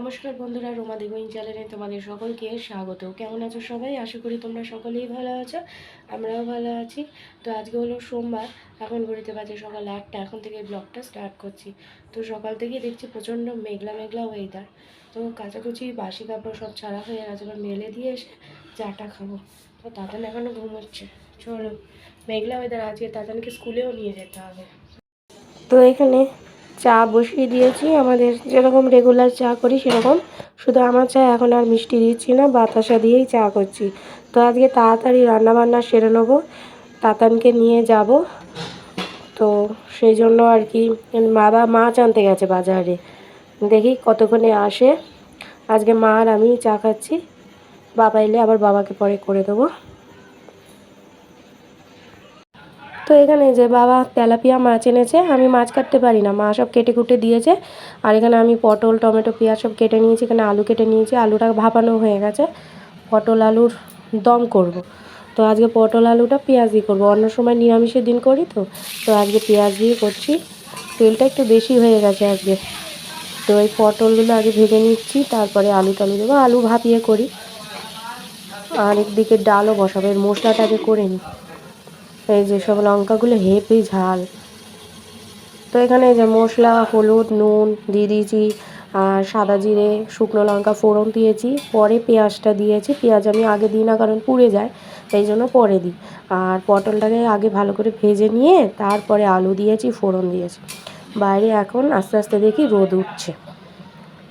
নমস্কার বন্ধুরা, রোমা দেবইন চ্যানেলে তোমাদের সকলকে স্বাগত। কেমন আছো সবাই? আশা করি তোমরা সকলেই ভালো আছো, আমরাও ভালো আছি। তো আজকে হলো সোমবার, এখন ঘড়িতে বাজে সকাল 8টা। এখন থেকে ব্লগটা স্টার্ট করছি। তো সকাল থেকেই দেখছি প্রচণ্ড মেঘলা মেঘলা ওয়েদার। তো কাচাকুচি বাসি কাপড় সব ছাড়া হয়ে গেছে, এবার মেলে দিয়ে এসে চাটা খাবো। তো তাতান এখনও ঘুমোচ্ছে। চলো, মেঘলা ওয়েদার, আজকে তাতানকে স্কুলেও নিয়ে যেতে হবে। তো এখানে চা বসিয়ে দিয়েছি, আমাদের যেরকম রেগুলার চা করি সেরকম, শুধু আমার চা এখন আর মিষ্টি দিচ্ছি না, বাতাসা দিয়েই চা করছি। তো আজকে তাড়াতাড়ি রান্নাবান্না সেরে নেবো, তাতানকে নিয়ে যাব। তো সেই জন্য আর কি বাবা মাছ আনতে গেছে বাজারে, দেখি কতক্ষণে আসে। আজকে মা আর আমি চা খাচ্ছি, বাবা এলে আবার বাবাকে পরে করে দেবো। তো এখানে যে বাবা তেলাপিয়া মাছ এনেছে, আমি মাছ কাটতে পারি না, মা সব কেটে কুটে দিয়েছে। আর এখানে আমি পটল টমেটো পেঁয়াজ সব কেটে নিয়েছি, এখানে আলু কেটে নিয়েছি, আলুটা ভাপানো হয়ে গেছে, পটল আলুর দম করব। তো আজকে পটল আলুটা পেঁয়াজ দিয়ে করবো, অন্য সময় নিরামিষের দিন করি। তো তো আজকে পেঁয়াজ দিয়ে করছি, তেলটা একটু বেশি হয়ে গেছে আজকে। তো এই পটলগুলো আগে ভেজে নিচ্ছি, তারপরে আলু টালু দেবো, আলু ভাপিয়ে করি। আর একদিকে ডালও বসাবো, এর মশলাটা আগে করে নিই। এই যে সব লঙ্কাগুলো হেভি ঝাল। তো এখানে যে মশলা হলুদ নুন দিয়ে দিয়েছি, আর সাদা জিরে শুকনো লঙ্কা ফোড়ন দিয়েছি, পরে পেঁয়াজটা দিয়েছি। পেঁয়াজ আমি আগে দিই না, কারণ পুড়ে যায়, এই জন্য পরে দিই। আর পটলটাকে আগে ভালো করে ভেজে নিয়ে তারপরে আলু দিয়েছি, ফোড়ন দিয়েছি। বাইরে এখন আস্তে আস্তে দেখি রোদ উঠছে।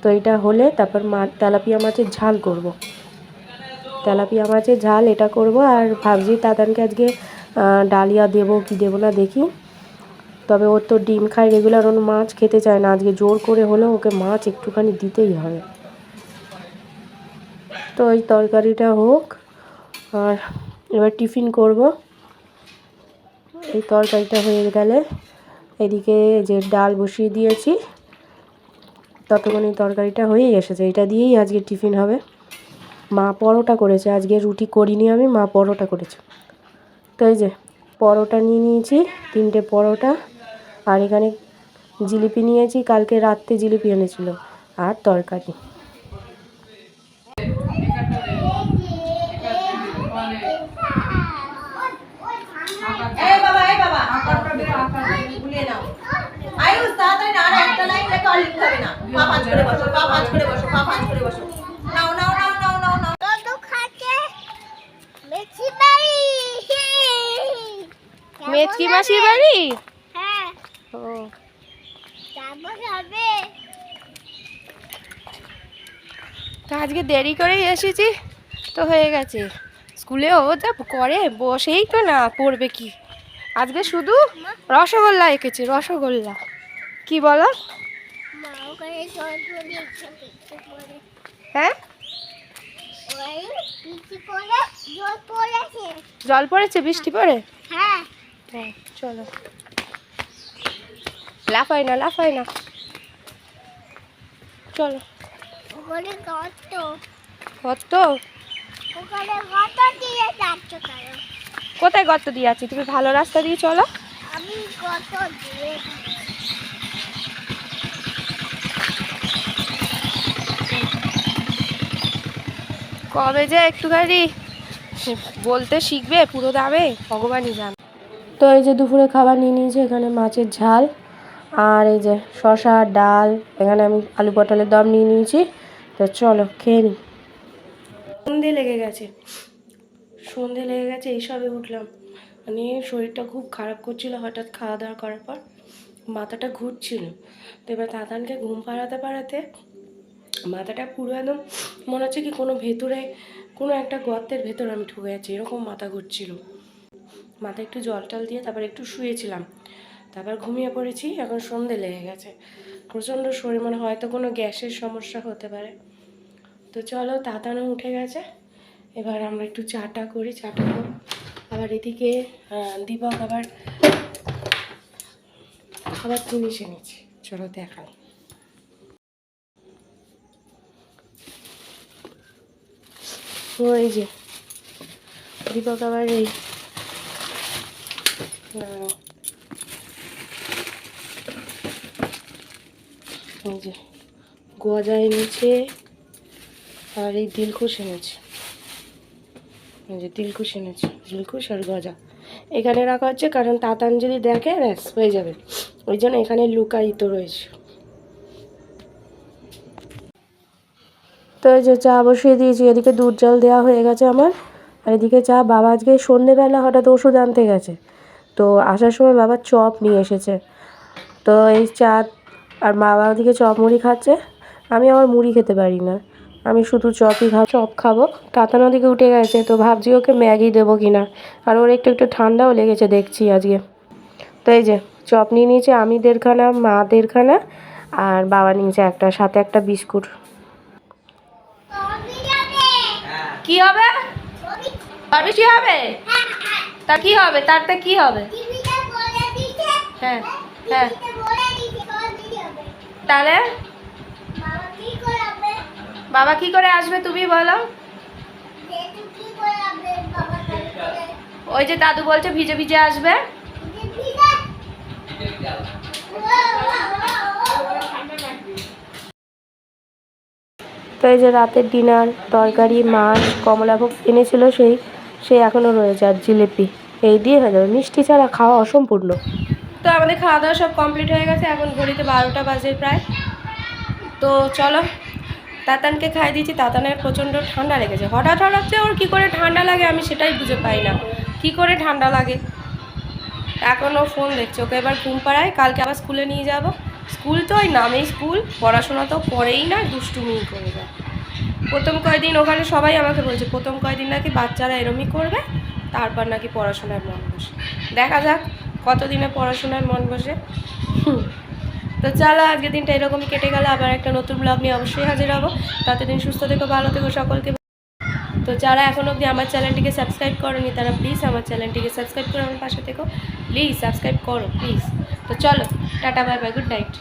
তো এটা হলে তারপর তেলাপিয়া মাছের ঝাল করব। তেলাপিয়া মাছের ঝাল এটা করব। আর ভাবছি তাতানকে আজকে ডালিয়া দেবো কি দেবো না দেখি। তবে ওর তো ডিম খায় রেগুলার, ওর মাছ খেতে চায় না, আজকে জোর করে হলেও ওকে মাছ একটুখানি দিতেই হবে। তো ওই তরকারিটা হোক, আর এবার টিফিন করব। এই তরকারিটা হয়ে গেলে এদিকে যে ডাল বসিয়ে দিয়েছি, ততক্ষণ এই তরকারিটা হয়েই এসেছে, এটা দিয়েই আজকে টিফিন হবে। মা পরোটা করেছে, আজকে রুটি করিনি আমি, মা পরোটা করেছে। তো এই যে পরোটা নিয়ে নিয়েছি, 3টে পরোটা। আর এখানে জিলিপি নিয়েছি, কালকে রাত্রে জিলিপি এনেছিল, আর তরকারি। মেচকি মাসির বাড়ি? হ্যাঁ। ও, তা আজকে দেরি করেই এসেছি, তো হয়ে গেছে। স্কুলে ও যা করে, বসেই তো না, পড়বে কি। আজকে শুধু রসগোল্লা এঁকেছে, রসগোল্লা। কি বলো? হ্যাঁ, জল পড়েছে বৃষ্টি পড়ে? হ্যাঁ। চলো, লাফাই না লাফাই না, চলো। গর্ত? কোথায় গর্ত দিয়ে আছি? তুমি ভালো রাস্তা দিয়ে চলো। কবে যে একটুখানি বলতে শিখবে পুরো দামে, ভগবানই জান। তো এই যে দুপুরে খাবার নিয়ে নিয়েছি, এখানে মাছের ঝাল, আর এই যে শশা ডাল, এখানে আমি আলু পটলের দম নিয়ে নিয়েছি। তো চলো খেয়ে নিই। সন্ধে লেগে গেছে, এইসবে উঠলাম। মানে শরীরটা খুব খারাপ করছিল, হঠাৎ খাওয়া দাওয়া করার পর মাথাটা ঘুরছিল। তো এবার তাতানকে ঘুম পাড়াতে পাড়াতে মাথাটা পুরো একদম মনে হচ্ছে কি কোনো ভেতরে, কোনো একটা গর্তের ভেতর আমি ঢুকে যাচ্ছি, এরকম মাথা ঘুরছিল। মাথায় একটু জল টল দিয়ে তারপর একটু শুয়েছিলাম, তারপর ঘুমিয়ে পড়েছি। এখন সন্ধে লেগে গেছে, প্রচণ্ড শরীর, মানে হয়তো কোনো গ্যাসের সমস্যা হতে পারে। তো চলো, তাতানও উঠে গেছে, এবার আমরা একটু চাটা করি, চাটা করব। আবার এদিকে দীপক আবার খাবার জিনিস এনেছি, চলো দেখাই। ওই যে দীপক আবার এই যে গজা এনেছে আর এই দিলখুশ এনেছে। এই যে দিলখুশ এনেছে, দিলখুশ আর গজা এখানে রাখা হচ্ছে, কারণ তাতান যদি দেখে ব্যাস হয়ে যাবে, ওই জন্য এখানে লুকায়িত রয়েছে। তো এই যে চা বসিয়ে দিয়েছি, এদিকে দুধ জল দেওয়া হয়ে গেছে আমার, আর এদিকে চা। বাবা আজকে সন্ধেবেলা হঠাৎ ওষুধ আনতে গেছে, তো আসার সময় বাবা চপ নিয়ে এসেছে, তো এই চা আর বাবা ওদিকে চপ মুড়ি খাচ্ছে। আমি আবার মুড়ি খেতে পারি না, আমি শুধু চপ খাবো। তাতান ওদিকে উঠে গেছে, তো ভাবছি ওকে ম্যাগি দেবো কিনা, আর ওর একটু একটু ঠান্ডাও লেগেছে দেখছি আজকে। তো এই যে চপ নিয়ে নিয়েছে, আমি 1.5খানা, মা 1.5খানা, আর বাবা নিয়েছে একটা, সাথে একটা বিস্কুট। কি হবে? কি হবে? তা কি হবে? তারটা কি হবে? হ্যাঁ হ্যাঁ, তাহলে বাবা কি করে আসবে তুমি বলো? ওই যে দাদু বলছে ভিজে ভিজে আসবে। তো এই যে রাতের ডিনার, তরকারি, মাছ, কমলাভোগ এনেছিল সেই এখনও রয়েছে, আর জিলিপি, এই দিয়ে হয়ে যাবে, মিষ্টি ছাড়া খাওয়া অসম্পূর্ণ। তো আমাদের খাওয়া দাওয়া সব কমপ্লিট হয়ে গেছে, এখন ঘড়িতে 12টা বাজে প্রায়। তো চলো, তাতানকে খাই দিয়েছি। তাতানের প্রচণ্ড ঠান্ডা লেগেছে, হঠাৎ হঠাৎ যে ওর কী করে ঠান্ডা লাগে আমি সেটাই বুঝে পাই না, কী করে ঠান্ডা লাগে। এখনও ফোন দেখছে, ওকে এবার ঘুম পাড়ায়, কালকে আবার স্কুলে নিয়ে যাব। স্কুল তো ওই নামেই স্কুল, পড়াশোনা তো করেই না, দুষ্টুমি করে যায়। প্রথম কয়েকদিন ওখানে সবাই আমাকে বলছে প্রথম কয়েকদিন নাকি বাচ্চারা এরমই করবে, তারপর নাকি পড়াশোনায় মন বসে। দেখা যাক কতদিনে পড়াশোনায় মন বসে। তো চলো, আজকের দিনটা এরকমই কেটে গেল, আবার একটা নতুন ব্লগ নিয়ে অবশ্যই হাজির হবো। ততদিন সুস্থ থেকো, ভালো থেকো সকলকে। তো যারা এখন অবধি আমার চ্যানেলটিকে সাবস্ক্রাইব করোনি, তারা প্লিজ আমার চ্যানেলটিকে সাবস্ক্রাইব করে আমার পাশে থেকো, প্লিজ সাবস্ক্রাইব করো প্লিজ। তো চলো, tata, bye bye, good night.